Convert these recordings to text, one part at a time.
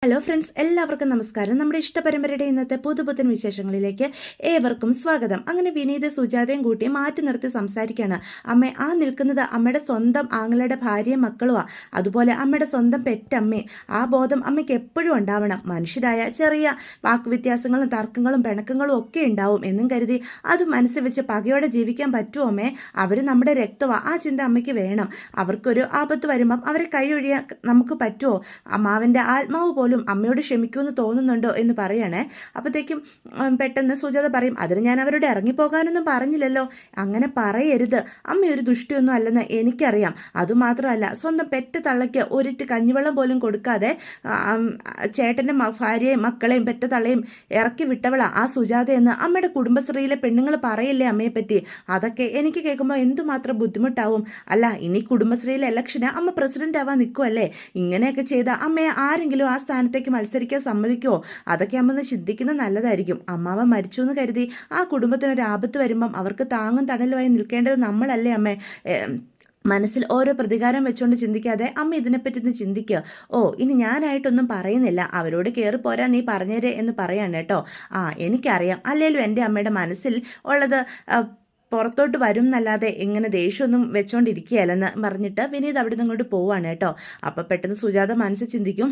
Hello friends, എല്ലാവർക്കും നമസ്കാരം. നമ്മുടെ ഇഷ്ടപരമ്പരയുടെ ഇന്നത്തെ പുതുപുത്തൻ വിശേഷങ്ങളിലേക്ക് ഏവർക്കും സ്വാഗതം. അങ്ങനെ വിനീത് സുജാതയും കൂട്ടി മാറ്റി നിർത്തി സംസാരിക്കുകയാണ്. അമ്മ ആ നിൽക്കുന്നത് അമ്മയുടെ സ്വന്തം ആങ്ങളുടെ ഭാര്യയും മക്കളുമാണ്. അതുപോലെ അമ്മയുടെ സ്വന്തം പെറ്റമ്മയും. ആ ബോധം അമ്മയ്ക്ക് എപ്പോഴും ഉണ്ടാവണം. മനുഷ്യരായ ചെറിയ വാക്കുവ്യത്യാസങ്ങളും തർക്കങ്ങളും പിണക്കങ്ങളും ഒക്കെ ഉണ്ടാവും എന്നും കരുതി അത് മനസ്സിൽ വെച്ച് പകയോടെ ജീവിക്കാൻ പറ്റുമോ അമ്മേ? അവർ നമ്മുടെ രക്തമാണ്. ആ ചിന്ത അമ്മയ്ക്ക് വേണം. അവർക്കൊരു ആപത്ത് വരുമ്പം അവരെ കൈയൊഴിയാൻ നമുക്ക് പറ്റുമോ? അമ്മാവൻ്റെ ആത്മാവ് പോലും അമ്മയോട് ക്ഷമിക്കുമെന്ന് തോന്നുന്നുണ്ടോ എന്ന് പറയണേ. അപ്പോഴത്തേക്കും പെട്ടെന്ന് സുജാത പറയും, അതിന് ഞാൻ അവരോട് ഇറങ്ങിപ്പോകാനൊന്നും പറഞ്ഞില്ലല്ലോ. അങ്ങനെ പറയരുത്. അമ്മ ഒരു ദുഷ്ടിയൊന്നും അല്ലെന്ന് എനിക്കറിയാം. അതുമാത്രമല്ല, സ്വന്തം പെറ്റ തള്ളയ്ക്ക് ഒരിറ്റ് കഞ്ഞിവെള്ളം പോലും കൊടുക്കാതെ ചേട്ടൻ്റെ ഭാര്യയും മക്കളെയും പെറ്റ തള്ളയും ഇറക്കി വിട്ടവളാ ആ സുജാത എന്ന് അമ്മയുടെ കുടുംബശ്രീയിലെ പെണ്ണുങ്ങൾ പറയില്ലേ അമ്മയെ പറ്റി? അതൊക്കെ എനിക്ക് കേൾക്കുമ്പോൾ എന്തുമാത്രം ബുദ്ധിമുട്ടാവും. അല്ല, ഇനി കുടുംബശ്രീയിലെ ഇലക്ഷന് അമ്മ പ്രസിഡന്റ് ആവാൻ നിൽക്കുമല്ലേ? ഇങ്ങനെയൊക്കെ ചെയ്ത അമ്മയെ ആരെങ്കിലും ആ സ്ഥാനത്തേക്ക് മത്സരിക്കാൻ സമ്മതിക്കുമോ? അതൊക്കെ അമ്മ ചിന്തിക്കുന്നത് നല്ലതായിരിക്കും. അമ്മാവൻ മരിച്ചു എന്ന് കരുതി ആ കുടുംബത്തിനൊരു ആപത്ത് വരുമ്പം അവർക്ക് താങ്ങും തണലുമായി നിൽക്കേണ്ടത് നമ്മളല്ലേ അമ്മേ? മനസ്സിൽ ഓരോ പ്രതികാരം വെച്ചുകൊണ്ട് ചിന്തിക്കാതെ അമ്മ ഇതിനെപ്പറ്റി ഒന്ന് ചിന്തിക്കുക. ഇനി ഞാനായിട്ടൊന്നും പറയുന്നില്ല, അവരോട് കയറിപ്പോരാ നീ പറഞ്ഞേരേ എന്ന് പറയാണ് കേട്ടോ. എനിക്കറിയാം, അല്ലേലും എൻ്റെ അമ്മയുടെ മനസ്സിൽ ഉള്ളത് പുറത്തോട്ട് വരും എന്നല്ലാതെ ഇങ്ങനെ ദേഷ്യമൊന്നും വെച്ചോണ്ടിരിക്കുകയല്ലെന്ന് പറഞ്ഞിട്ട് വിനീത് അവിടെ നിന്ന് ഇങ്ങോട്ട് പോവാണ് കേട്ടോ. അപ്പം പെട്ടെന്ന് സുജാത മനസ്സിൽ ചിന്തിക്കും,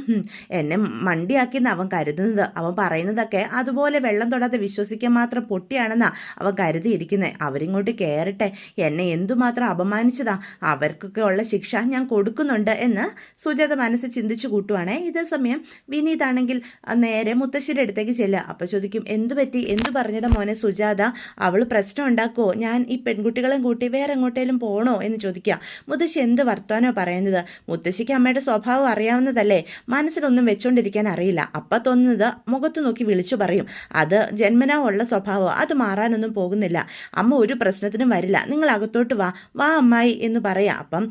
എന്നെ മണ്ടിയാക്കിയെന്ന് അവൻ കരുതുന്നത്. അവൻ പറയുന്നതൊക്കെ അതുപോലെ വെള്ളം തൊടാതെ വിശ്വസിക്കാൻ മാത്രം പൊട്ടിയാണെന്നാ അവൻ കരുതിയിരിക്കുന്നത്. അവരിങ്ങോട്ട് കയറട്ടെ, എന്നെ എന്തുമാത്രം അപമാനിച്ചതാ, അവർക്കൊക്കെ ഉള്ള ശിക്ഷ ഞാൻ കൊടുക്കുന്നുണ്ട് എന്ന് സുജാത മനസ്സിൽ ചിന്തിച്ചു കൂട്ടുവാണേ. ഇതേ സമയം വിനീതാണെങ്കിൽ നേരെ മുത്തശ്ശിയുടെ അടുത്തേക്ക് ചെല്ലുക. അപ്പോൾ ചോദിക്കും, എന്തു പറ്റി, എന്തു പറഞ്ഞിട മോനെ സുജാത, അവൾ പ്രശ്നം ഉണ്ടാക്കുമോ? ഞാൻ ഈ പെൺകുട്ടികളെയും കൂട്ടി വേറെ എങ്ങോട്ടേലും പോകണോ എന്ന് ചോദിക്കുക. മുത്തശ്ശി എന്ത് വർത്താനോ പറയുന്നത്? മുത്തശ്ശിക്ക് അമ്മയുടെ സ്വഭാവം അറിയാവുന്നതല്ലേ? മനസ്സിലൊന്നും വെച്ചോണ്ടിരിക്കാൻ അറിയില്ല. അപ്പം തോന്നുന്നത് മുഖത്ത് നോക്കി വിളിച്ചു പറയും. അത് ജന്മനാ ഉള്ള സ്വഭാവം, അത് മാറാനൊന്നും പോകുന്നില്ല. അമ്മ ഒരു പ്രശ്നത്തിനും വരില്ല, നിങ്ങൾ അകത്തോട്ട് വാ അമ്മായി എന്ന് പറയാം. അപ്പം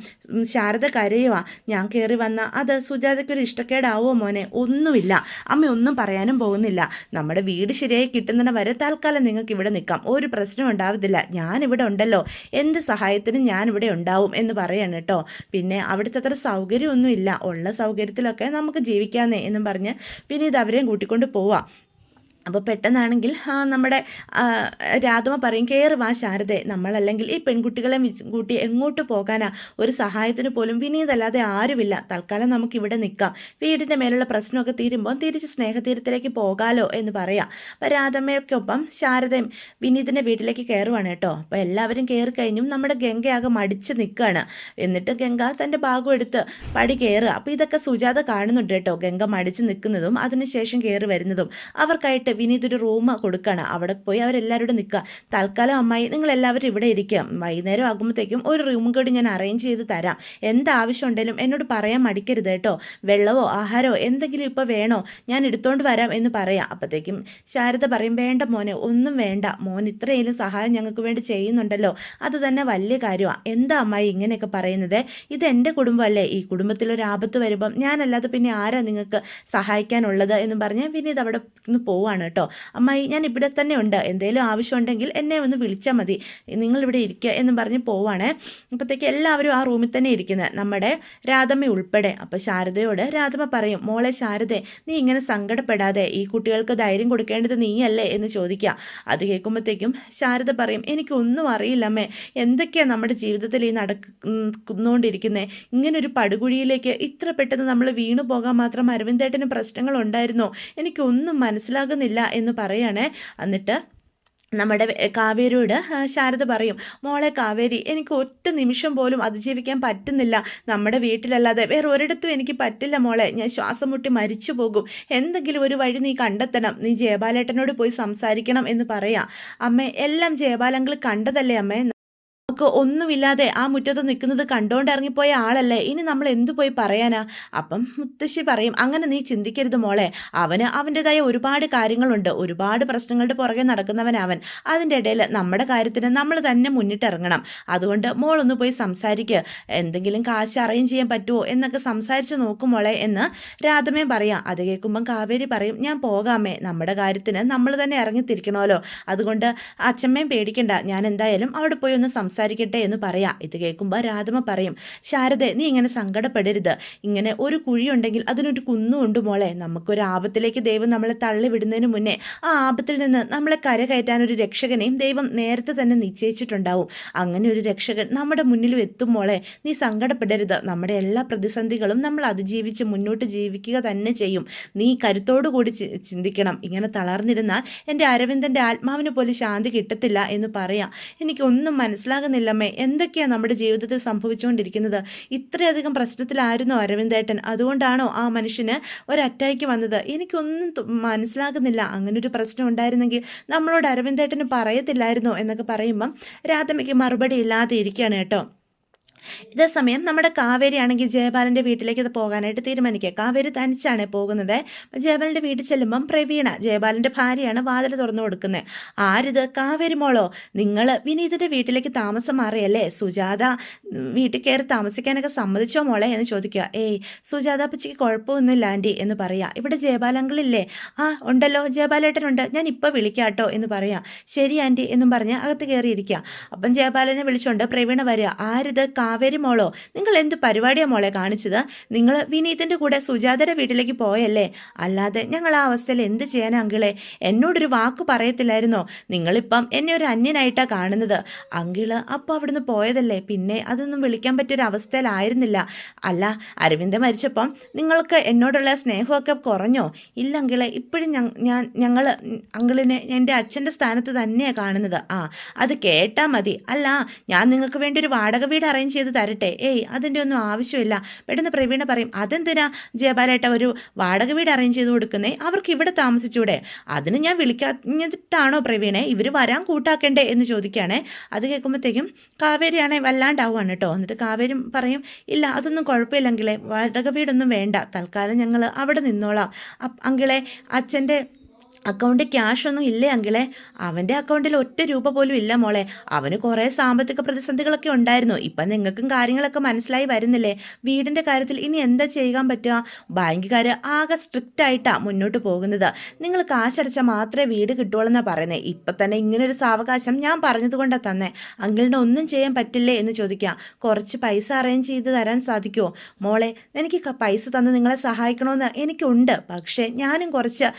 ശാരദ കരയുവാ. ഞാൻ കയറി വന്ന അത് സുജാതയ്ക്കൊരു ഇഷ്ടക്കേടാവോ മോനെ? ഒന്നുമില്ല, അമ്മ ഒന്നും പറയാനും പോകുന്നില്ല. നമ്മുടെ വീട് ശരിയായി കിട്ടുന്നതിന് വരെ തൽക്കാലം നിങ്ങൾക്ക് ഇവിടെ നിൽക്കാം, ഒരു പ്രശ്നം ഉണ്ടാവത്തില്ല. ഞാനിവിടെ ഉണ്ടല്ലോ, എന്ത് സഹായത്തിനും ഞാനിവിടെ ഉണ്ടാവും എന്ന് പറയാണ് കേട്ടോ. പിന്നെ അവിടുത്തെ അത്ര സൗകര്യമൊന്നും ഇല്ല, ഉള്ള സൗകര്യത്തിലൊക്കെ നമുക്ക് ജീവിക്കാന്നേ എന്നും പറഞ്ഞ് വിനീത് അവരെയും കൂട്ടിക്കൊണ്ട് പോവാം. അപ്പോൾ പെട്ടെന്നാണെങ്കിൽ നമ്മുടെ രാധമ്മ പറയും, കയറി വാ ശാരദേ, നമ്മളല്ലെങ്കിൽ ഈ പെൺകുട്ടികളെ കൂട്ടി എങ്ങോട്ട് പോകാനാ? ഒരു സഹായത്തിന് പോലും വിനീതല്ലാതെ ആരുമില്ല. തൽക്കാലം നമുക്കിവിടെ നിൽക്കാം, വീടിൻ്റെ മേലുള്ള പ്രശ്നമൊക്കെ തീരുമ്പോൾ തിരിച്ച് സ്നേഹതീരത്തിലേക്ക് പോകാലോ എന്ന് പറയാം. അപ്പോൾ രാധമ്മയ്ക്കൊപ്പം ശാരദയും വിനീതിൻ്റെ വീട്ടിലേക്ക് കയറുവാണ് കേട്ടോ. അപ്പോൾ എല്ലാവരും കയറി കഴിഞ്ഞും നമ്മുടെ ഗംഗയാകെ മടിച്ച് നിൽക്കുകയാണ്. എന്നിട്ട് ഗംഗ തൻ്റെ ഭാഗം എടുത്ത് പടി കയറുക. അപ്പോൾ ഇതൊക്കെ സുജാത കാണുന്നുണ്ട് കേട്ടോ, ഗംഗ മടിച്ച് നിൽക്കുന്നതും അതിനുശേഷം കയറി വരുന്നതും. അവർക്കായിട്ട് വിനീത് ഒരു റൂം കൊടുക്കുകയാണ്. അവിടെ പോയി അവരെല്ലാവരോടും നിൽക്കുക. തൽക്കാലം അമ്മായി നിങ്ങൾ എല്ലാവരും ഇവിടെ ഇരിക്കുക, വൈകുന്നേരം ആകുമ്പോഴത്തേക്കും ഒരു റൂം കൂടി ഞാൻ അറേഞ്ച് ചെയ്ത് തരാം. എന്താവശ്യം ഉണ്ടെങ്കിലും എന്നോട് പറയാൻ മടിക്കരുത് കേട്ടോ. വെള്ളമോ ആഹാരമോ എന്തെങ്കിലും ഇപ്പോൾ വേണോ, ഞാൻ എടുത്തോണ്ട് വരാം എന്ന് പറയാം. അപ്പോഴത്തേക്കും ശാരദ പറയും, വേണ്ട മോനെ, ഒന്നും വേണ്ട, മോൻ ഇത്രയെങ്കിലും സഹായം ഞങ്ങൾക്ക് വേണ്ടി ചെയ്യുന്നുണ്ടല്ലോ, അത് തന്നെ വലിയ കാര്യമാണ്. എന്താ അമ്മായി ഇങ്ങനെയൊക്കെ പറയുന്നത്? ഇത് എൻ്റെ കുടുംബമല്ലേ, ഈ കുടുംബത്തിലൊരു ആപത്ത് വരുമ്പം ഞാനല്ലാതെ പിന്നെ ആരാ നിങ്ങൾക്ക് സഹായിക്കാനുള്ളത് എന്ന് പറഞ്ഞ് വിനീത് അവിടെ നിന്ന് പോവാണ് കേട്ടോ. അമ്മായി ഞാൻ ഇവിടെ തന്നെ ഉണ്ട്, എന്തെങ്കിലും ആവശ്യമുണ്ടെങ്കിൽ എന്നെ ഒന്ന് വിളിച്ചാൽ മതി, നിങ്ങളിവിടെ ഇരിക്കുക എന്ന് പറഞ്ഞ് പോവാണേ. അപ്പോഴത്തേക്ക് എല്ലാവരും ആ റൂമിൽ തന്നെ ഇരിക്കുന്നത്, നമ്മുടെ രാധമ്മ ഉൾപ്പെടെ. അപ്പോൾ ശാരദയോട് രാധമ്മ പറയും, മോളെ ശാരദേ, നീ ഇങ്ങനെ സങ്കടപ്പെടാതെ, ഈ കുട്ടികൾക്ക് ധൈര്യം കൊടുക്കേണ്ടത് നീയല്ലേ എന്ന് ചോദിക്കുക. അത് കേൾക്കുമ്പോഴത്തേക്കും ശാരദ പറയും, എനിക്കൊന്നും അറിയില്ലമ്മേ, എന്തൊക്കെയാണ് നമ്മുടെ ജീവിതത്തിൽ ഈ നടക്കുന്നുകൊണ്ടിരിക്കുന്നത്? ഇങ്ങനൊരു പടുകുഴിയിലേക്ക് ഇത്ര പെട്ടെന്ന് നമ്മൾ വീണു പോകാൻ മാത്രം അരവിന്ദേട്ടന് പ്രശ്നങ്ങളുണ്ടായിരുന്നോ? എനിക്കൊന്നും മനസ്സിലാകുന്നില്ല എന്ന് പറയണേ. എന്നിട്ട് നമ്മുടെ കാവേരിയോട് ശാരദ പറയും, മോളെ കാവേരി, എനിക്ക് ഒറ്റ നിമിഷം പോലും അതിജീവിക്കാൻ പറ്റുന്നില്ല, നമ്മുടെ വീട്ടിലല്ലാതെ വേറെ ഒരിടത്തും എനിക്ക് പറ്റില്ല മോളെ, ഞാൻ ശ്വാസം മുട്ടി മരിച്ചു പോകും, എന്തെങ്കിലും ഒരു വഴി നീ കണ്ടെത്തണം, നീ ജയബാലേട്ടനോട് പോയി സംസാരിക്കണം എന്ന് പറയാം. അമ്മേ, എല്ലാം ജയബാലങ്ങൾ കണ്ടതല്ലേ അമ്മേ, ഒന്നുമില്ലാതെ ആ മുറ്റത്ത് നിൽക്കുന്നത് കണ്ടോണ്ട് ഇറങ്ങിപ്പോയ ആളല്ലേ, ഇനി നമ്മൾ എന്തു പോയി പറയാനാ? അപ്പം മുത്തശ്ശി പറയും, അങ്ങനെ നീ ചിന്തിക്കരുത് മോളെ, അവന് അവൻ്റെതായ ഒരുപാട് കാര്യങ്ങളുണ്ട്, ഒരുപാട് പ്രശ്നങ്ങളുടെ പുറകെ നടക്കുന്നവനവൻ, അതിൻ്റെ ഇടയിൽ നമ്മുടെ കാര്യത്തിന് നമ്മൾ തന്നെ മുന്നിട്ടിറങ്ങണം. അതുകൊണ്ട് മോളൊന്ന് പോയി സംസാരിക്കുക, എന്തെങ്കിലും കാശ് അറേഞ്ച് ചെയ്യാൻ പറ്റുമോ എന്നൊക്കെ സംസാരിച്ച് നോക്കും മോളെ എന്ന് രാധമ്മയും പറയാം. അത് കേൾക്കുമ്പം കാവേരി പറയും, ഞാൻ പോകാമേ, നമ്മുടെ കാര്യത്തിന് നമ്മൾ തന്നെ ഇറങ്ങിത്തിരിക്കണമല്ലോ, അതുകൊണ്ട് അച്ഛമ്മയും പേടിക്കണ്ട, ഞാൻ എന്തായാലും അവിടെ പോയി ഒന്ന് സംസാരിക്കും സംസാരിക്കട്ടെ എന്ന് പറയാം. ഇത് കേൾക്കുമ്പോൾ രാധമ്മ പറയും, ശാരദ നീ ഇങ്ങനെ സങ്കടപ്പെടരുത്, ഇങ്ങനെ ഒരു കുഴിയുണ്ടെങ്കിൽ അതിനൊരു കുന്നുമുണ്ട് മോളെ. നമുക്കൊരു ആപത്തിലേക്ക് ദൈവം നമ്മളെ തള്ളിവിടുന്നതിന് മുന്നേ ആ ആപത്തിൽ നിന്ന് നമ്മളെ കരകയറ്റാൻ ഒരു രക്ഷകനെയും ദൈവം നേരത്തെ തന്നെ നിശ്ചയിച്ചിട്ടുണ്ടാവും. അങ്ങനെ ഒരു രക്ഷകൻ നമ്മുടെ മുന്നിലും എത്തും മോളെ, നീ സങ്കടപ്പെടരുത്. നമ്മുടെ എല്ലാ പ്രതിസന്ധികളും നമ്മൾ അതിജീവിച്ച് മുന്നോട്ട് ജീവിക്കുക തന്നെ ചെയ്യും. നീ കരുത്തോടു കൂടി ചിന്തിക്കണം. ഇങ്ങനെ തളർന്നിരുന്നാൽ എൻ്റെ അരവിന്ദൻ്റെ ആത്മാവിന് പോലും ശാന്തി കിട്ടത്തില്ല എന്ന് പറയാം. എനിക്കൊന്നും മനസ്സിലാകുന്നില്ലമ്മേ, എന്തൊക്കെയാണ് നമ്മുടെ ജീവിതത്തിൽ സംഭവിച്ചുകൊണ്ടിരിക്കുന്നത്? ഇത്രയധികം പ്രശ്നത്തിലായിരുന്നോ അരവിന്ദേട്ടൻ? അതുകൊണ്ടാണോ ആ മനുഷ്യന് ഒരു അറ്റാക്ക് വന്നത്? എനിക്കൊന്നും മനസ്സിലാകുന്നില്ല. അങ്ങനൊരു പ്രശ്നം ഉണ്ടായിരുന്നെങ്കിൽ നമ്മളോട് അരവിന്ദേട്ടന് പറയത്തില്ലായിരുന്നോ എന്നൊക്കെ പറയുമ്പം രാധമ്മയ്ക്ക് മറുപടി ഇല്ലാതെ ഇരിക്കുകയാണ് കേട്ടോ. ഇതേ സമയം നമ്മുടെ കാവേരി ആണെങ്കിൽ ജയപാലൻ്റെ വീട്ടിലേക്ക് പോകാനായിട്ട് തീരുമാനിക്കുക. കാവേരി തനിച്ചാണ് പോകുന്നത്. ജയപാലൻ്റെ വീട്ടിൽ ചെല്ലുമ്പം പ്രവീണ, ജയപാലൻ്റെ ഭാര്യയാണ്, വാതിൽ തുറന്നു കൊടുക്കുന്നത്. ആരിത്? കാവേരി മോളോ? നിങ്ങൾ വിനീതിൻ്റെ വീട്ടിലേക്ക് താമസം മാറിയല്ലേ? സുജാത വീട്ടിൽ കയറി താമസിക്കാനൊക്കെ സമ്മതിച്ചോ മോളെ എന്ന് ചോദിക്കുക. ഏയ് സുജാത അപ്പച്ചിക്ക് കുഴപ്പമൊന്നുമില്ല ആൻറ്റി എന്ന് പറയാം. ഇവിടെ ജയപാലങ്ങളില്ലേ? ആ ഉണ്ടല്ലോ, ജയപാലേട്ടനുണ്ട്, ഞാൻ ഇപ്പോൾ വിളിക്കാം കേട്ടോ എന്ന് പറയാം. ശരി ആൻറ്റി എന്നും പറഞ്ഞ് അകത്ത് കയറിയിരിക്കുക. അപ്പം ജയപാലനെ വിളിച്ചുകൊണ്ട് പ്രവീണ വരിക. ആരിത്? കാവേരി മോളോ? നിങ്ങൾ എന്ത് പരിപാടിയാണ് മോളെ കാണിച്ചത്? നിങ്ങൾ വിനീതിൻ്റെ കൂടെ സുജാതയുടെ വീട്ടിലേക്ക് പോയല്ലേ? അല്ലാതെ ഞങ്ങൾ ആ അവസ്ഥയിൽ എന്ത് ചെയ്യാനാ അങ്കിളെ? എന്നോടൊരു വാക്ക് പറയത്തില്ലായിരുന്നോ? നിങ്ങളിപ്പം എന്നെ ഒരു അന്യനായിട്ടാണ് കാണുന്നത്. അങ്കിള് അപ്പോൾ അവിടുന്ന് പോയതല്ലേ, പിന്നെ അതൊന്നും വിളിക്കാൻ പറ്റിയൊരു അവസ്ഥയിലായിരുന്നില്ല. അല്ല, അരവിന്ദ് മരിച്ചപ്പം നിങ്ങൾക്ക് എന്നോടുള്ള സ്നേഹമൊക്കെ കുറഞ്ഞോ? ഇല്ല അങ്കിളെ, ഇപ്പോഴും ഞങ്ങൾ അങ്കിളിനെ എൻ്റെ അച്ഛൻ്റെ സ്ഥാനത്ത് തന്നെയാണ് കാണുന്നത്. ആ അത് കേട്ടാൽ മതി. അല്ല, ഞാൻ നിങ്ങൾക്ക് വേണ്ടി ഒരു വാടക വീട് അറേഞ്ച് ചെയ്ത് തരട്ടെ? ഏയ് അതിൻ്റെ ഒന്നും ആവശ്യമില്ല. പെട്ടെന്ന് പ്രവീണ പറയും, അതെന്തിനാ ജയപാലേട്ട ഒരു വാടക വീട് അറേഞ്ച് ചെയ്ത് കൊടുക്കുന്നേ? അവർക്ക് ഇവിടെ താമസിച്ചൂടെ? അതിന് ഞാൻ വിളിക്കാഞ്ഞിട്ടാണോ പ്രവീണെ? ഇവർ വരാൻ കൂട്ടാക്കണ്ടേ എന്ന് ചോദിക്കുകയാണെ. അത് കേൾക്കുമ്പോഴത്തേക്കും കാവേരിയാണെ വല്ലാണ്ടാവുകയാണ് കേട്ടോ. എന്നിട്ട് കാവേരി പറയും, ഇല്ല അതൊന്നും കുഴപ്പമില്ല അങ്കിളെ, വാടക വീടൊന്നും വേണ്ട, തൽക്കാലം ഞങ്ങൾ അവിടെ നിന്നോളാം. അങ്കിളെ അച്ഛൻ്റെ അക്കൗണ്ടിൽ ക്യാഷൊന്നും ഇല്ലേ അങ്കിളെ? അവൻ്റെ അക്കൗണ്ടിൽ ഒറ്റ രൂപ പോലും ഇല്ല മോളെ. അവന് കുറേ സാമ്പത്തിക പ്രതിസന്ധികളൊക്കെ ഉണ്ടായിരുന്നു. ഇപ്പം നിങ്ങൾക്കും കാര്യങ്ങളൊക്കെ മനസ്സിലായി വരുന്നില്ലേ? വീടിൻ്റെ കാര്യത്തിൽ ഇനി എന്താ ചെയ്യാൻ പറ്റുക? ബാങ്കുകാർ ആകെ സ്ട്രിക്റ്റ് ആയിട്ടാണ് മുന്നോട്ട് പോകുന്നത്. നിങ്ങൾ കാശടച്ചാൽ മാത്രമേ വീട് കിട്ടുള്ളൂന്നാണ് പറയുന്നത്. ഇപ്പം തന്നെ ഇങ്ങനൊരു സാവകാശം ഞാൻ പറഞ്ഞതുകൊണ്ടാണ് തന്നെ. അങ്കിളിന് ഒന്നും ചെയ്യാൻ പറ്റില്ലേ എന്ന് ചോദിക്കാം. കുറച്ച് പൈസ അറേഞ്ച് ചെയ്ത് തരാൻ സാധിക്കുമോ മോളെ? എനിക്ക് പൈസ തന്ന് നിങ്ങളെ സഹായിക്കണമെന്ന് എനിക്കുണ്ട്. പക്ഷേ ഞാനും കുറച്ച്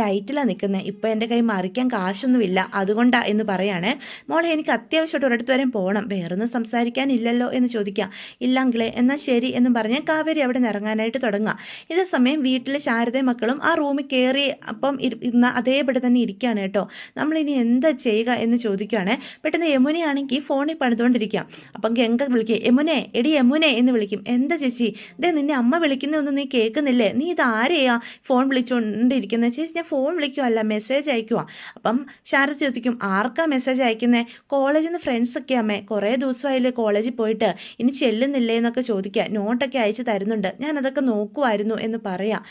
ടൈറ്റിലാണ് നിൽക്കുന്നത്. ഇപ്പം എൻ്റെ കൈ മറിക്കാൻ കാശൊന്നുമില്ല, അതുകൊണ്ടാ എന്ന് പറയാണ്. മോളെ എനിക്ക് അത്യാവശ്യമായിട്ട് ഒരിടത്ത് വരെ പോകണം, വേറൊന്നും സംസാരിക്കാനില്ലല്ലോ എന്ന് ചോദിക്കാം. ഇല്ലങ്കിളെ എന്നാൽ ശരി എന്നും പറഞ്ഞ് കാവേരി അവിടെ നിന്ന് ഇറങ്ങാനായിട്ട് തുടങ്ങുക. ഇതേ സമയം വീട്ടിൽ ശാരദയും മക്കളും ആ റൂമിൽ കയറി അപ്പം ഇരുന്ന അതേപടി തന്നെ ഇരിക്കുകയാണ് കേട്ടോ. നമ്മളിനി എന്താ ചെയ്യുക എന്ന് ചോദിക്കുകയാണ്. പെട്ടെന്ന് യമുനയാണെങ്കിൽ ഫോണിൽ പണിതുകൊണ്ടിരിക്കുക. അപ്പം ഗംഗ വിളിക്കുക, യമുനെ, എടി യമുനെ എന്ന് വിളിക്കും. എന്താ ചേച്ചി? ഇതേ നിന്നെ അമ്മ വിളിക്കുന്നതൊന്നും നീ കേൾക്കുന്നില്ലേ? നീ ഇത് ആരെയാ ഫോൺ വിളിച്ചുകൊണ്ടിരിക്കുന്നത്? ചേച്ചി ഞാൻ ഫോൺ വിളിക്കുക അല്ല, മെസ്സേജ് അയക്കുക. അപ്പം ശാരദ ചോദിക്കും, ആർക്കാ മെസ്സേജ് അയക്കുന്നത്? കോളേജിൽ നിന്ന് ഫ്രണ്ട്സൊക്കെ അമ്മേ, കുറേ ദിവസമായില്ലേ കോളേജിൽ പോയിട്ട്, ഇനി ചെല്ലുന്നില്ലേ എന്നൊക്കെ ചോദിക്കുക. നോട്ടൊക്കെ അയച്ചു തരുന്നുണ്ട്, ഞാൻ അതൊക്കെ നോക്കുമായിരുന്നു എന്ന് പറയാം.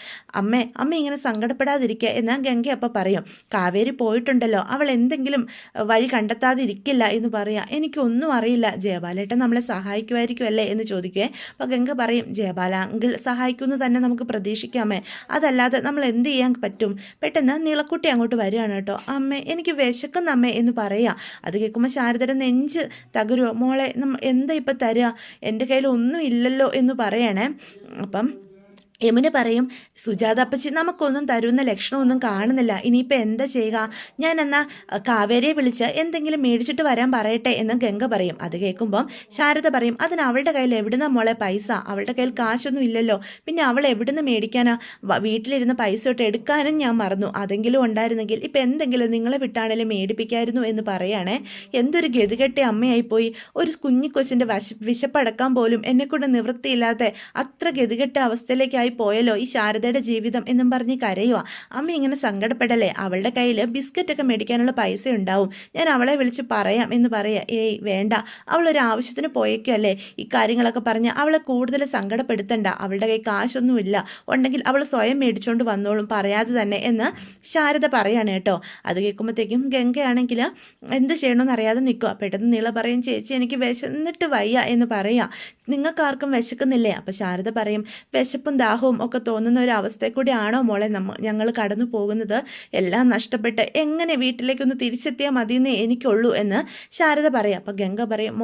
അമ്മ ഇങ്ങനെ സങ്കടപ്പെടാതിരിക്കുക എന്നാൽ ഗംഗ അപ്പം പറയും, കാവേരി പോയിട്ടുണ്ടല്ലോ, അവൾ എന്തെങ്കിലും വഴി കണ്ടെത്താതെ ഇരിക്കില്ല എന്ന് പറയാം. എനിക്കൊന്നും അറിയില്ല, ജയപാലേട്ടൻ നമ്മളെ സഹായിക്കുമായിരിക്കുമല്ലേ എന്ന് ചോദിക്കുവേ. അപ്പോൾ ഗംഗ പറയും, ജയപാല അങ്കിൾ സഹായിക്കുമെന്ന് തന്നെ നമുക്ക് പ്രതീക്ഷിക്കാമേ, അതല്ലാതെ നമ്മൾ എന്ത് ചെയ്യാൻ പറ്റും? പെട്ടെന്ന് നീളക്കുട്ടി അങ്ങോട്ട് വരികയാണ് കേട്ടോ. അമ്മേ എനിക്ക് വിശക്കുന്ന അമ്മേ എന്ന് പറയാം. അത് കേൾക്കുമ്പോൾ ശാരദയുടെ നെഞ്ച് തകരുമോ? മോളെ എന്താ ഇപ്പം തരിക? എൻ്റെ കയ്യിൽ ഒന്നും ഇല്ലല്ലോ എന്ന് പറയണേ. അപ്പം യമുന പറയും, സുജാത അപ്പച്ചി നമുക്കൊന്നും തരുന്ന ലക്ഷണമൊന്നും കാണുന്നില്ല, ഇനിയിപ്പോൾ എന്താ ചെയ്യുക? ഞാൻ എന്നാൽ കാവേരിയെ വിളിച്ച് എന്തെങ്കിലും മേടിച്ചിട്ട് വരാൻ പറയട്ടെ എന്ന് ഗംഗ പറയും. അത് കേൾക്കുമ്പം ശാരദ പറയും, അതിന് അവളുടെ കയ്യിൽ എവിടുന്ന മോളെ പൈസ? അവളുടെ കയ്യിൽ കാശൊന്നും ഇല്ലല്ലോ, പിന്നെ അവൾ എവിടുന്ന് മേടിക്കാനാ? വീട്ടിലിരുന്ന് പൈസ തൊട്ട് എടുക്കാനും ഞാൻ മറന്നു, അതെങ്കിലും ഉണ്ടായിരുന്നെങ്കിൽ ഇപ്പം എന്തെങ്കിലും നിങ്ങളെ വിട്ടാണെങ്കിലും മേടിപ്പിക്കായിരുന്നു എന്ന് പറയുകയാണേ. എന്തൊരു ഗതികെട്ട അമ്മയായിപ്പോയി. ഒരു കുഞ്ഞിക്കൊച്ചിൻ്റെ വിശപ്പടക്കാൻ പോലും എന്നെക്കൊണ്ട് നിവൃത്തിയില്ലാതെ അത്ര ഗതികെട്ട അവസ്ഥയിലേക്കായി പോയല്ലോ ഈ ശാരദയുടെ ജീവിതം എന്നും പറഞ്ഞ് കരയുക. അമ്മ ഇങ്ങനെ സങ്കടപ്പെടല്ലേ, അവളുടെ കയ്യിൽ ബിസ്ക്കറ്റൊക്കെ മേടിക്കാനുള്ള പൈസ ഉണ്ടാവും, ഞാൻ അവളെ വിളിച്ച് പറയാം എന്ന് പറയാം. ഏയ് വേണ്ട, അവളൊരു ആവശ്യത്തിന് പോയേക്കല്ലേ, ഈ കാര്യങ്ങളൊക്കെ പറഞ്ഞ് അവളെ കൂടുതൽ സങ്കടപ്പെടുത്തണ്ട, അവളുടെ കൈ കാശൊന്നുമില്ല, ഉണ്ടെങ്കിൽ അവൾ സ്വയം മേടിച്ചുകൊണ്ട് വന്നോളും, പറയാതെ തന്നെ എന്ന് ശാരദ പറയാണ് കേട്ടോ. അത് കേൾക്കുമ്പോഴത്തേക്കും ഗംഗയാണെങ്കിൽ എന്ത് ചെയ്യണമെന്ന് അറിയാതെ നിൽക്കുക. പെട്ടെന്ന് നീള പറയും, ചേച്ചി എനിക്ക് വിശന്നിട്ട് വയ്യ എന്ന് പറയാം. നിങ്ങൾക്കാർക്കും വിശക്കുന്നില്ലേ? അപ്പോൾ ശാരദ പറയും, വിശപ്പും ദാഹവും ദാഹവും ഒക്കെ തോന്നുന്ന ഒരു അവസ്ഥയിൽ കൂടിയാണോ മോളെ ഞങ്ങൾ കടന്നു പോകുന്നത്? എല്ലാം നഷ്ടപ്പെട്ട് എങ്ങനെ വീട്ടിലേക്കൊന്ന് തിരിച്ചെത്തിയാൽ മതിയെന്നേ എനിക്കുള്ളൂ എന്ന് ശാരദ പറയാം. അപ്പം ഗംഗ പറയും,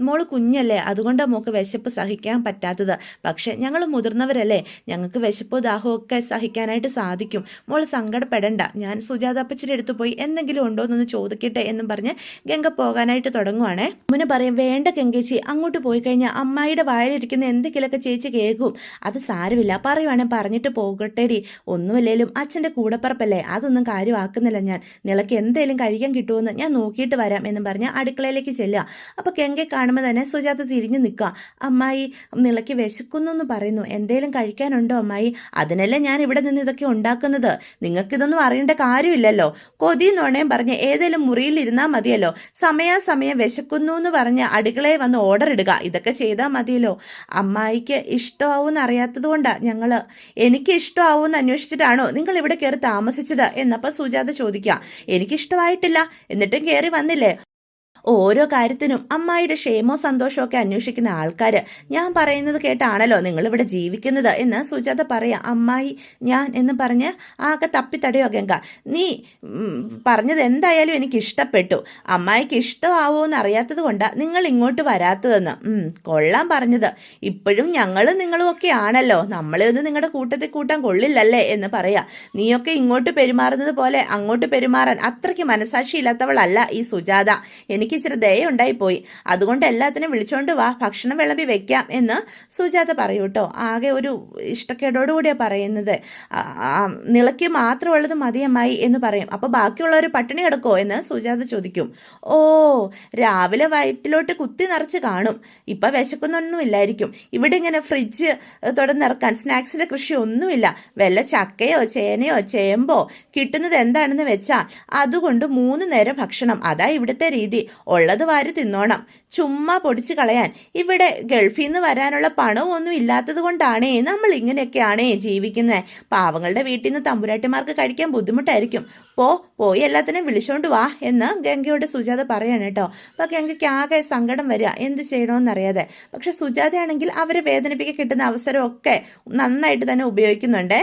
മോള് കുഞ്ഞല്ലേ, അതുകൊണ്ടാണ് മോൾക്ക് വിശപ്പ് സഹിക്കാൻ പറ്റാത്തത്. പക്ഷേ ഞങ്ങൾ മുതിർന്നവരല്ലേ, ഞങ്ങൾക്ക് വിശപ്പോ ദാഹവും ഒക്കെ സഹിക്കാനായിട്ട് സാധിക്കും. മോൾ സങ്കടപ്പെടണ്ട, ഞാൻ സുജാതാപ്പച്ചിയുടെ അടുത്ത് പോയി എന്തെങ്കിലും ഉണ്ടോ എന്നൊന്ന് ചോദിക്കട്ടെ എന്നും പറഞ്ഞ് ഗംഗ പോകാനായിട്ട് തുടങ്ങുവാണേ. മുന്നേ പറയും, വേണ്ട ഗംഗേച്ചി, അങ്ങോട്ട് പോയി കഴിഞ്ഞാൽ അമ്മായിയുടെ വായിലിരിക്കുന്ന എന്തെങ്കിലുമൊക്കെ ചേച്ചി കേൾക്കും. അത് സാരമില്ല, പറയുവാണെങ്കിൽ പറഞ്ഞിട്ട് പോകട്ടേടി. ഒന്നുമില്ലേലും അച്ഛൻ്റെ കൂടപ്പറപ്പല്ലേ, അതൊന്നും കാര്യമാക്കുന്നില്ല ഞാൻ. നിളയ്ക്ക് എന്തേലും കഴിക്കാൻ കിട്ടുമെന്ന് ഞാൻ നോക്കിയിട്ട് വരാം എന്നും പറഞ്ഞ് അടുക്കളയിലേക്ക് ചെല്ലുക. അപ്പോൾ ഗംഗയെ കാണുമ്പോൾ തന്നെ സുജാത തിരിഞ്ഞു നിൽക്കുക. അമ്മായി, നിളയ്ക്ക് വിശക്കുന്നു എന്ന് പറയുന്നു, എന്തേലും കഴിക്കാനുണ്ടോ അമ്മായി? അതിനല്ലേ ഞാൻ ഇവിടെ നിന്ന് ഇതൊക്കെ ഉണ്ടാക്കുന്നത്. നിങ്ങൾക്കിതൊന്നും അറിയേണ്ട കാര്യമില്ലല്ലോ. കൊതി നുണയും പറഞ്ഞ് ഏതെങ്കിലും മുറിയിൽ ഇരുന്നാൽ മതിയല്ലോ. സമയാസമയം വിശക്കുന്നു എന്ന് പറഞ്ഞ് അടുക്കളയിൽ വന്ന് ഓർഡർ ഇടുക, ഇതൊക്കെ ചെയ്താൽ മതിയല്ലോ. അമ്മായിക്ക് ഇഷ്ടമാവുമെന്ന് അറിയാത്തത് കൊണ്ടാണ് എനിക്ക് ഇഷ്ടമാവുമെന്ന് അന്വേഷിച്ചിട്ടാണോ നിങ്ങൾ ഇവിടെ കയറി താമസിച്ചത് എന്നപ്പോൾ സുജാത ചോദിക്കുക. എനിക്കിഷ്ടമായിട്ടില്ല, എന്നിട്ടും കയറി വന്നില്ലേ? ഓരോ കാര്യത്തിനും അമ്മായിയുടെ ക്ഷേമോ സന്തോഷമോ ഒക്കെ അന്വേഷിക്കുന്ന ആൾക്കാർ ഞാൻ പറയുന്നത് കേട്ടാണല്ലോ നിങ്ങളിവിടെ ജീവിക്കുന്നത് എന്ന് സുജാത പറയാം. അമ്മായി ഞാൻ എന്ന് പറഞ്ഞ് ആകെ തപ്പിത്തടയോ ഗംഗ. നീ പറഞ്ഞത് എന്തായാലും എനിക്ക് ഇഷ്ടപ്പെട്ടു. അമ്മായിക്ക് ഇഷ്ടമാവുമെന്ന് അറിയാത്തത് കൊണ്ടാണ് നിങ്ങൾ ഇങ്ങോട്ട് വരാത്തതെന്ന്. കൊള്ളാൻ പറഞ്ഞത്. ഇപ്പോഴും ഞങ്ങളും നിങ്ങളും ഒക്കെ ആണല്ലോ, നമ്മളെ ഒന്ന് നിങ്ങളുടെ കൂട്ടത്തിൽ കൂട്ടാൻ കൊള്ളില്ലല്ലേ എന്ന് പറയാം. നീയൊക്കെ ഇങ്ങോട്ട് പെരുമാറുന്നത് പോലെ അങ്ങോട്ട് പെരുമാറാൻ അത്രയ്ക്ക് മനസാക്ഷി ഇല്ലാത്തവളല്ല ഈ സുജാത. എനിക്ക് ഇച്ചിരി ദയുണ്ടായിപ്പോയി, അതുകൊണ്ട് എല്ലാത്തിനും വിളിച്ചോണ്ട് വാ, ഭക്ഷണം വിളമ്പി വെക്കാം എന്ന് സുജാത പറയൂ കേട്ടോ. ആകെ ഒരു ഇഷ്ടക്കേടോടുകൂടിയാണ് പറയുന്നത്. നിളയ്ക്ക് മാത്രമുള്ളത് മതിയമ്മായി എന്ന് പറയും. അപ്പോൾ ബാക്കിയുള്ളവർ പട്ടിണി കിടക്കുമോ എന്ന് സുജാത ചോദിക്കും. ഓ, രാവിലെ വയറ്റിലോട്ട് കുത്തി നിറച്ച് കാണും, ഇപ്പം വിശക്കുന്നൊന്നുമില്ലായിരിക്കും. ഇവിടെ ഇങ്ങനെ ഫ്രിഡ്ജ് തുറന്നിറക്കാൻ സ്നാക്സിൻ്റെ കൃഷി ഒന്നുമില്ല. വല്ല ചക്കയോ ചേനയോ ചേമ്പോ കിട്ടുന്നത് എന്താണെന്ന് വെച്ചാൽ അതുകൊണ്ട് 3 നേരം ഭക്ഷണം. അതാ ഇവിടുത്തെ രീതി. ഉള്ളത് വാരി തിന്നോണം, ചുമ്മാ പൊടിച്ച് കളയാൻ. ഇവിടെ ഗൾഫിൽ നിന്ന് വരാനുള്ള പണമൊന്നും ഇല്ലാത്തത് കൊണ്ടാണേ നമ്മൾ ഇങ്ങനെയൊക്കെയാണേ ജീവിക്കുന്നത്. പാവങ്ങളുടെ വീട്ടിൽ നിന്ന് തമ്പുരാട്ടിമാർക്ക് കഴിക്കാൻ ബുദ്ധിമുട്ടായിരിക്കും. പോയി എല്ലാത്തിനും വിളിച്ചോണ്ട് വാ എന്ന് ഗംഗയോട് സുജാത പറയാണ് കേട്ടോ. അപ്പോൾ ഗംഗയ്ക്ക് ആകെ സങ്കടം വരിക, എന്ത് ചെയ്യണമെന്നറിയാതെ. പക്ഷെ സുജാതയാണെങ്കിൽ അവരെ വേദനിപ്പിക്കാൻ കിട്ടുന്ന അവസരമൊക്കെ നന്നായിട്ട് തന്നെ ഉപയോഗിക്കുന്നുണ്ട്.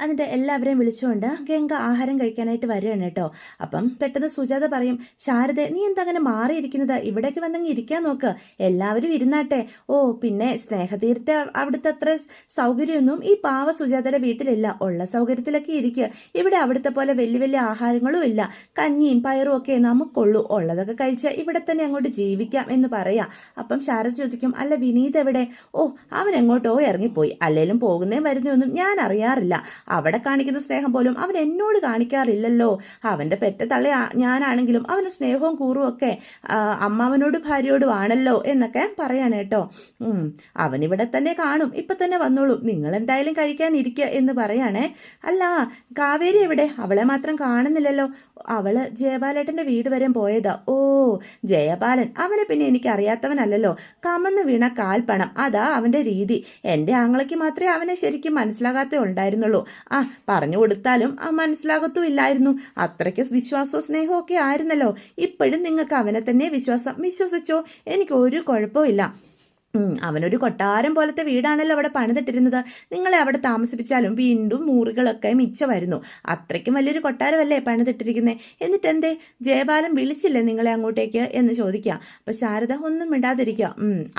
എന്നിട്ട് എല്ലാവരെയും വിളിച്ചുകൊണ്ട് ഗംഗ ആഹാരം കഴിക്കാനായിട്ട് വരികയാണ് കേട്ടോ. അപ്പം പെട്ടെന്ന് സുജാത പറയും, ശാരദ നീ എന്താ അങ്ങനെ മാറിയിരിക്കുന്നത്? ഇവിടേക്ക് വന്നെങ്കിൽ ഇരിക്കാൻ നോക്ക്, എല്ലാവരും ഇരുന്നാട്ടെ. ഓ, പിന്നെ സ്നേഹതീരത്തെ അവിടുത്തെ അത്ര സൗകര്യമൊന്നും ഈ പാവ സുജാതയുടെ വീട്ടിലില്ല. ഉള്ള സൗകര്യത്തിലൊക്കെ ഇരിക്കുക. ഇവിടെ അവിടുത്തെ പോലെ വലിയ വലിയ ആഹാരങ്ങളും ഇല്ല, കഞ്ഞിയും പയറും ഒക്കെ നമുക്കുള്ളൂ. ഉള്ളതൊക്കെ കഴിച്ച് ഇവിടെ തന്നെ അങ്ങോട്ട് ജീവിക്കാം എന്ന് പറയാം. അപ്പം ശാരദ ചോദിക്കും, അല്ല വിനീത് എവിടെ? ഓ, അവൻ എങ്ങോട്ടോ ഇറങ്ങിപ്പോയി. അല്ലേലും പോകുന്നേ വരുന്നൊന്നും ഞാൻ അറിയാറില്ല. അവിടെ കാണിക്കുന്ന സ്നേഹം പോലും അവൻ എന്നോട് കാണിക്കാറില്ലല്ലോ. അവൻ്റെ പെറ്റ തള്ളി ഞാനാണെങ്കിലും അവന് സ്നേഹവും കൂറും ഒക്കെ അമ്മാവനോട് ഭാര്യയോടും ആണല്ലോ എന്നൊക്കെ പറയാണ് കേട്ടോ. അവനിവിടെ തന്നെ കാണും, ഇപ്പം തന്നെ വന്നോളൂ, നിങ്ങൾ എന്തായാലും കഴിക്കാനിരിക്കുക എന്ന് പറയാണേ. അല്ല, കാവേരി എവിടെ? അവളെ മാത്രം കാണുന്നില്ലല്ലോ. അവള് ജയപാലേട്ടൻ്റെ വീട് വരെ പോയതാ. ഓ, ജയപാലൻ, അവനെ പിന്നെ എനിക്ക് അറിയാത്തവനല്ലല്ലോ. കമന്ന് വീണ കാൽപ്പണം, അതാ അവൻ്റെ രീതി. എൻ്റെ ആങ്ങളയ്ക്ക് മാത്രമേ അവനെ ശരിക്കും മനസ്സിലാകാത്തേ ഉണ്ടായിരുന്നുള്ളൂ. പറഞ്ഞു കൊടുത്താലും മനസ്സിലാകത്തും ഇല്ലായിരുന്നു. അത്രയ്ക്ക് വിശ്വാസവും സ്നേഹവും ഒക്കെ ആയിരുന്നല്ലോ. ഇപ്പോഴും നിങ്ങൾക്ക് അവനെ തന്നെ വിശ്വസിച്ചോ, എനിക്ക് ഒരു കുഴപ്പമില്ല. അവനൊരു കൊട്ടാരം പോലത്തെ വീടാണല്ലോ അവിടെ പണിതിട്ടിരുന്നത്. നിങ്ങളെ അവിടെ താമസിപ്പിച്ചാലും വീണ്ടും മുറികളൊക്കെ മിച്ചമായിരുന്നു. അത്രയ്ക്കും വലിയൊരു കൊട്ടാരമല്ലേ പണിതിട്ടിരിക്കുന്നത്. എന്നിട്ട് എന്തേ ജയപാലൻ വിളിച്ചില്ലേ നിങ്ങളെ അങ്ങോട്ടേക്ക് എന്ന് ചോദിക്കുക. അപ്പം ശാരദ ഒന്നും മിണ്ടാതിരിക്കുക.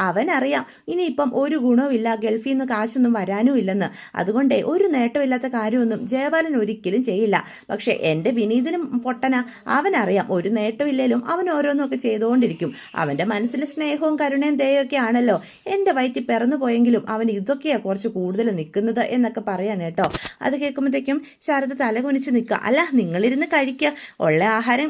അവനറിയാം ഇനിയിപ്പം ഒരു ഗുണവുമില്ല, ഗൾഫിൽ നിന്ന് കാശൊന്നും വരാനും ഇല്ലെന്ന്. അതുകൊണ്ടേ ഒരു നേട്ടമില്ലാത്ത കാര്യമൊന്നും ജയപാലൻ ഒരിക്കലും ചെയ്യില്ല. പക്ഷേ എൻ്റെ വിനീതിനും പൊട്ടന, അവനറിയാം ഒരു നേട്ടമില്ലേലും അവൻ ഓരോന്നൊക്കെ ചെയ്തുകൊണ്ടിരിക്കും. അവൻ്റെ മനസ്സിൽ സ്നേഹവും കരുണയും ദയൊക്കെ ആണല്ലോ. എൻ്റെ വയറ്റിൽ പിറന്നു പോയെങ്കിലും അവൻ ഇതൊക്കെയാണ് കുറച്ച് കൂടുതൽ നിൽക്കുന്നത് എന്നൊക്കെ പറയാണ് കേട്ടോ. അത് കേൾക്കുമ്പോഴത്തേക്കും ശാരദ തല കുനിച്ച് നിൽക്കുക. അല്ല, നിങ്ങളിരുന്ന് കഴിക്കുക, ഉള്ള ആഹാരം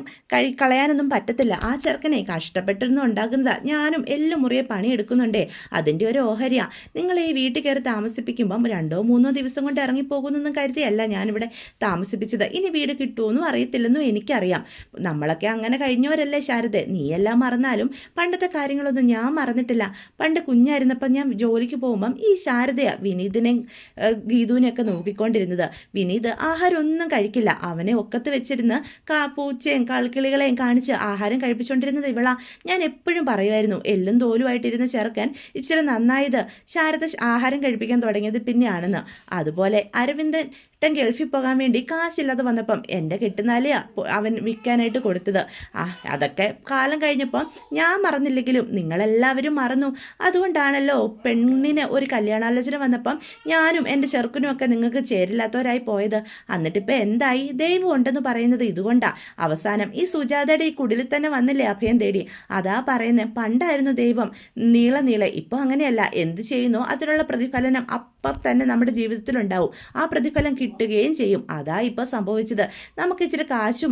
കളയാനൊന്നും പറ്റത്തില്ല. ആ ചെറുക്കനെ കഷ്ടപ്പെട്ടിരുന്ന് ഉണ്ടാക്കുന്നതാ. ഞാനും എല്ലാം മുറിയെ പണിയെടുക്കുന്നുണ്ടേ, അതിൻ്റെ ഒരു ഓഹരിയാണ്. നിങ്ങൾ ഈ വീട്ടിൽ കയറി താമസിപ്പിക്കുമ്പം 2-3 ദിവസം കൊണ്ട് ഇറങ്ങിപ്പോകുന്നൊന്നും കരുതിയല്ല ഞാനിവിടെ താമസിപ്പിച്ചത്. ഇനി വീട് കിട്ടുമെന്നും അറിയത്തില്ലെന്നും എനിക്കറിയാം. നമ്മളൊക്കെ അങ്ങനെ കഴിഞ്ഞവരല്ലേ ശാരദ, നീയെല്ലാം മറന്നാലും പണ്ടത്തെ കാര്യങ്ങളൊന്നും ഞാൻ മറന്നിട്ടില്ല. പണ്ട് കുഞ്ഞായിരുന്നപ്പം ഞാൻ ജോലിക്ക് പോകുമ്പം ഈ ശാരദയാണ് വിനീതിനെയും ഗീതുവിനെയൊക്കെ നോക്കിക്കൊണ്ടിരുന്നത്. വിനീത് ആഹാരം ഒന്നും കഴിക്കില്ല. അവനെ ഒക്കത്ത് വെച്ചിരുന്ന് പൂച്ചയും കളിക്കിളികളെയും കാണിച്ച് ആഹാരം കഴിപ്പിച്ചുകൊണ്ടിരുന്നത് ഇവളാ. ഞാൻ എപ്പോഴും പറയുമായിരുന്നു, എല്ലും തോലുമായിട്ടിരുന്ന ചെറുക്കൻ ഇച്ചിരി നന്നായത് ശാരദ ആഹാരം കഴിപ്പിക്കാൻ തുടങ്ങിയത് പിന്നെയാണെന്ന്. അതുപോലെ അരവിന്ദൻ ഗൾഫിൽ പോകാൻ വേണ്ടി കാശില്ലാതെ വന്നപ്പം എൻ്റെ കെട്ടുന്നാലെയാ അവൻ വിൽക്കാനായിട്ട് കൊടുത്തത്. അതൊക്കെ കാലം കഴിഞ്ഞപ്പം ഞാൻ മറന്നില്ലെങ്കിലും നിങ്ങളെല്ലാവരും മറന്നു. അതുകൊണ്ടാണല്ലോ പെണ്ണിന് ഒരു കല്യാണാലോചന വന്നപ്പം ഞാനും എൻ്റെ ചെറുക്കനും ഒക്കെ നിങ്ങൾക്ക് ചേരില്ലാത്തവരായി പോയത്. എന്നിട്ടിപ്പോൾ എന്തായി? ദൈവം ഉണ്ടെന്ന് പറയുന്നത് ഇതുകൊണ്ടാ. അവസാനം ഈ സുജാതയുടെ ഈ കുടിലിൽ തന്നെ വന്നില്ലേ അഭയം തേടി. അതാ പറയുന്നത്, പണ്ടായിരുന്നു ദൈവം നീളെ. ഇപ്പോൾ അങ്ങനെയല്ല. എന്ത് ചെയ്യുന്നോ അതിനുള്ള പ്രതിഫലനം അപ്പം തന്നെ നമ്മുടെ ജീവിതത്തിലുണ്ടാവും. ആ പ്രതിഫലം കിട്ടുകയും ചെയ്യും. അതാ ഇപ്പോൾ സംഭവിച്ചത്. നമുക്ക് ഇച്ചിരി കാശും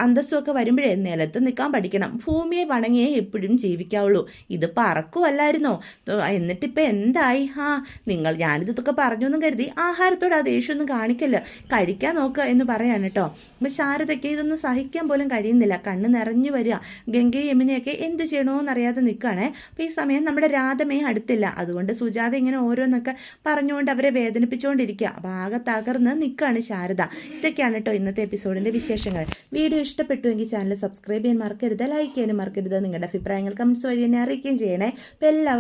അന്തസ്സും ഒക്കെ വരുമ്പോഴേ നിലത്ത് നിൽക്കാൻ പഠിക്കണം. ഭൂമിയെ വണങ്ങിയേ എപ്പോഴും ജീവിക്കാവുള്ളൂ. ഇത് പറക്കുമല്ലായിരുന്നോ? എന്നിട്ടിപ്പോൾ എന്തായി? ഞാനിതൊക്കെ പറഞ്ഞു എന്നും കരുതി ആഹാരത്തോട് ആ ദേഷ്യമൊന്നും കാണിക്കല്ല, കഴിക്കാൻ നോക്കുക എന്ന് പറയാണ് കേട്ടോ. അപ്പം ശാരദയ്ക്ക് ഇതൊന്നും സഹിക്കാൻ പോലും കഴിയുന്നില്ല. കണ്ണ് നിറഞ്ഞു വരിക. ഗംഗയും യമുനയൊക്കെ എന്ത് ചെയ്യണമെന്നറിയാതെ നിൽക്കുകയാണേ. അപ്പോൾ ഈ സമയം നമ്മുടെ രാധമേ അടുത്തില്ല. അതുകൊണ്ട് സുജാത ഇങ്ങനെ ഓരോന്നൊക്കെ പറഞ്ഞുകൊണ്ട് അവരെ വേദനിപ്പിച്ചുകൊണ്ടിരിക്കുക. അപ്പോൾ ആകെ തകർന്ന് നിൽക്കുകയാണ് ശാരദ. ഇതൊക്കെയാണ് കേട്ടോ ഇന്നത്തെ എപ്പിസോഡിൻ്റെ വിശേഷങ്ങൾ. വീഡിയോ ഇഷ്ടപ്പെട്ടുവെങ്കിൽ ചാനൽ സബ്സ്ക്രൈബ് ചെയ്യാൻ മറക്കരുത്, ലൈക്ക് ചെയ്യാനും മറക്കരുത്. നിങ്ങളുടെ അഭിപ്രായങ്ങൾ കമൻസ് വഴി എന്നെ അറിയിക്കുകയും ചെയ്യണേ. അപ്പോൾ എല്ലാവരും